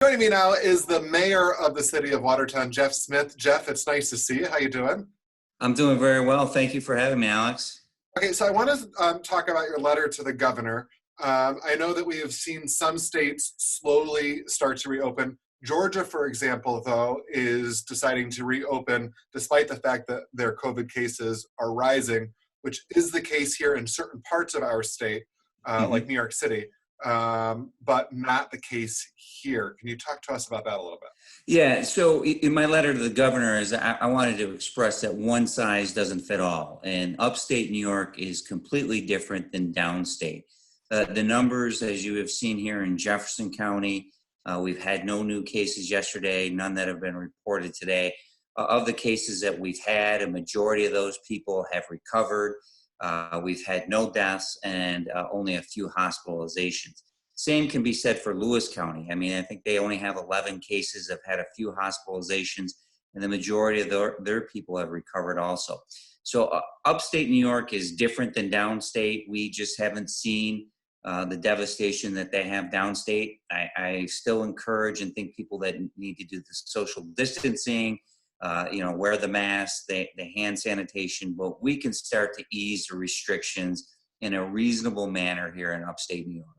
Joining me now is the mayor of the city of Watertown, Jeff Smith. Jeff, it's nice to see you. How you doing? I'm doing very well. Thank you for having me, Alex. Okay, so I want to talk about your letter to the governor. I know that we have seen some states slowly start to reopen. Georgia, for example, though, is deciding to reopen despite the fact that their COVID cases are rising, which is the case here in certain parts of our state, like New York City, but not the case here. Can you talk to us about that a little bit? Yeah, so in my letter to the governor is I wanted to express that one size doesn't fit all. And upstate New York is completely different than downstate. The numbers, as you have seen here in Jefferson County, we've had no new cases yesterday, none that have been reported today. Of the cases that we've had, a majority of those people have recovered. We've had no deaths and only a few hospitalizations. Same can be said for Lewis County. I mean, I think they only have 11 cases, have had a few hospitalizations, and the majority of their people have recovered also. So upstate New York is different than downstate. We just haven't seen the devastation that they have downstate. I still encourage and think people that need to do the social distancing, wear the mask, the hand sanitation, but we can start to ease the restrictions in a reasonable manner here in upstate New York.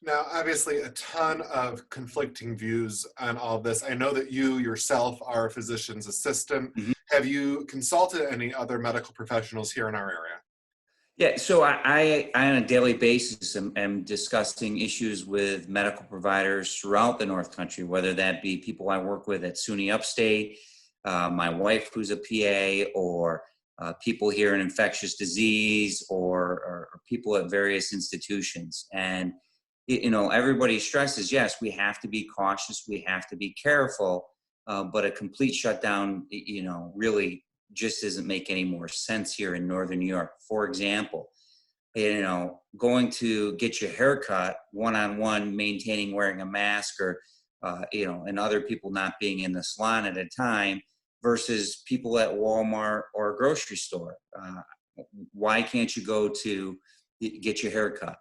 Now, obviously, a ton of conflicting views on all of this. I know that you yourself are a physician's assistant. Mhm. Have you consulted any other medical professionals here in our area? Yeah, so I on a daily basis am discussing issues with medical providers throughout the North Country, whether that be people I work with at SUNY Upstate, my wife who's a PA, or people here in infectious disease, or people at various institutions. And everybody stresses, yes, we have to be cautious, we have to be careful, but a complete shutdown, really just doesn't make any more sense here in Northern New York. For example, going to get your hair cut one-on-one, maintaining wearing a mask, or, and other people not being in the salon at a time versus people at Walmart or a grocery store. Why can't you go to get your hair cut?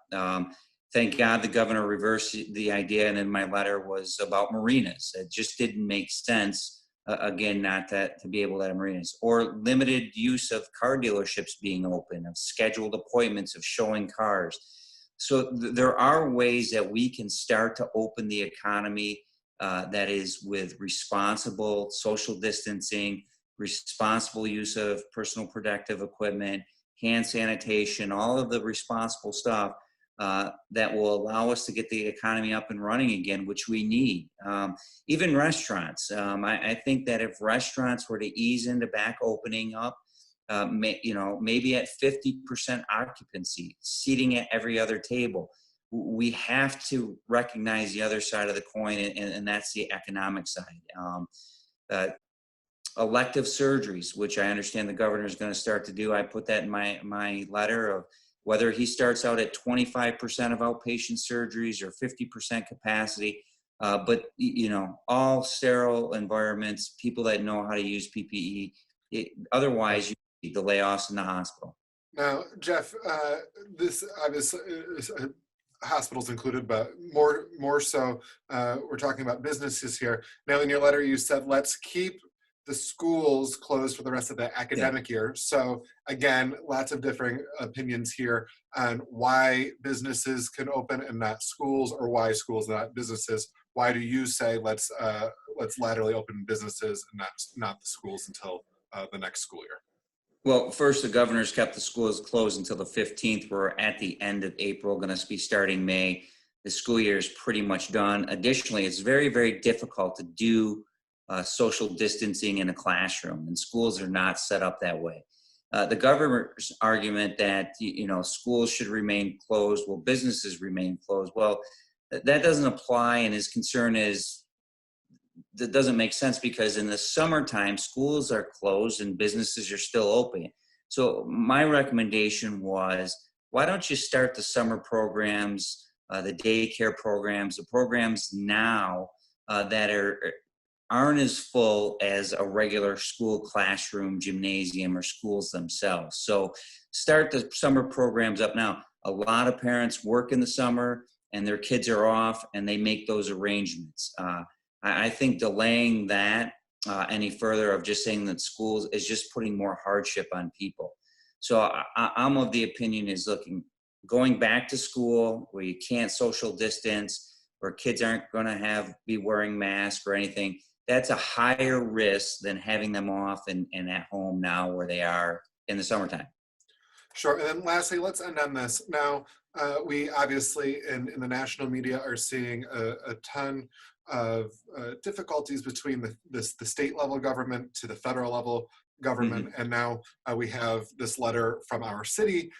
Thank God the governor reversed the idea, and in my letter was about marinas. It just didn't make sense, again, not to be able to have marinas. Or limited use of car dealerships being open, of scheduled appointments, of showing cars. So there are ways that we can start to open the economy that is with responsible social distancing, responsible use of personal protective equipment, hand sanitation, all of the responsible stuff. That will allow us to get the economy up and running again, which we need. Even restaurants. I think that if restaurants were to ease into back opening up, maybe at 50% occupancy, seating at every other table, we have to recognize the other side of the coin, and that's the economic side. Elective surgeries, which I understand the governor is going to start to do. I put that in my letter of whether he starts out at 25% of outpatient surgeries or 50% capacity, but all sterile environments, people that know how to use PPE. Otherwise, you need the layoffs in the hospital. Now, Jeff, this obviously is, hospitals included, but more so, we're talking about businesses here. Now, in your letter, you said, let's keep the schools closed for the rest of the academic year. So again, lots of differing opinions here on why businesses can open and not schools, or why schools and not businesses. Why do you say let's laterally open businesses and not the schools until the next school year? Well, first, the governor's kept the schools closed until the 15th. We're at the end of April, going to be starting May. The school year is pretty much done. Additionally, it's very, very difficult to do social distancing in a classroom, and schools are not set up that way. The governor's argument that schools should remain closed, will businesses remain closed? Well, that doesn't apply, and his concern is that doesn't make sense because in the summertime schools are closed and businesses are still open. So my recommendation was, why don't you start the summer programs, the daycare programs, the programs now that aren't as full as a regular school classroom, gymnasium, or schools themselves. So start the summer programs up now. A lot of parents work in the summer. and their kids are off and they make those arrangements. I think delaying that any further of just saying that schools is just putting more hardship on people. So I'm of the opinion is going back to school where you can't social distance, where kids aren't going to be wearing masks or anything. That's a higher risk than having them off and at home now where they are in the summertime. Sure. And then lastly, let's end on this. Now, we obviously in the national media are seeing a ton of difficulties between the state level government to the federal level government. Mm-hmm. And now we have this letter from our city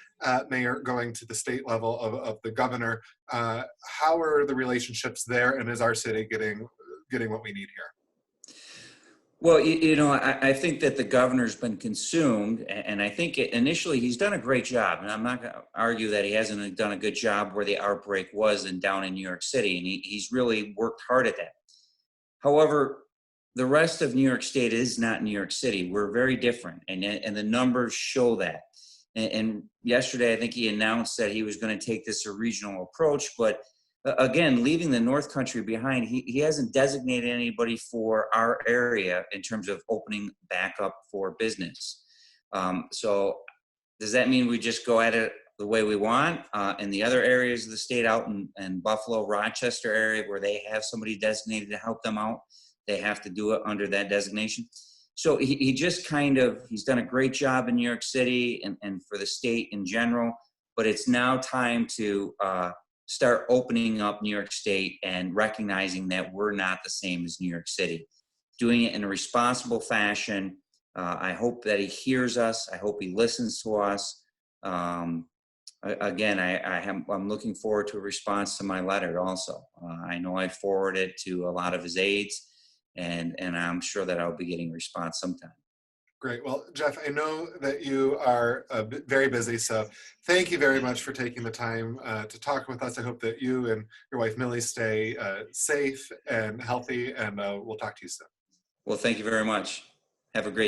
mayor going to the state level of the governor. How are the relationships there? And is our city getting what we need here? Well, I think that the governor's been consumed, and I think initially he's done a great job. And I'm not going to argue that he hasn't done a good job where the outbreak was and down in New York City, and he's really worked hard at that. However, the rest of New York State is not New York City. We're very different, and the numbers show that. And yesterday, I think he announced that he was going to take this a regional approach, but again, leaving the North Country behind, he hasn't designated anybody for our area in terms of opening back up for business. So does that mean we just go at it the way we want? In the other areas of the state out in Buffalo, Rochester area, where they have somebody designated to help them out, they have to do it under that designation. So he just he's done a great job in New York City and for the state in general, but it's now time to start opening up New York State and recognizing that we're not the same as New York City. Doing it in a responsible fashion. I hope that he hears us. I hope he listens to us. Again, I'm looking forward to a response to my letter also. I know I forwarded it to a lot of his aides, and I'm sure that I'll be getting a response sometime. Great. Well, Jeff, I know that you are very busy, so thank you very much for taking the time to talk with us. I hope that you and your wife, Millie, stay safe and healthy, and we'll talk to you soon. Well, thank you very much. Have a great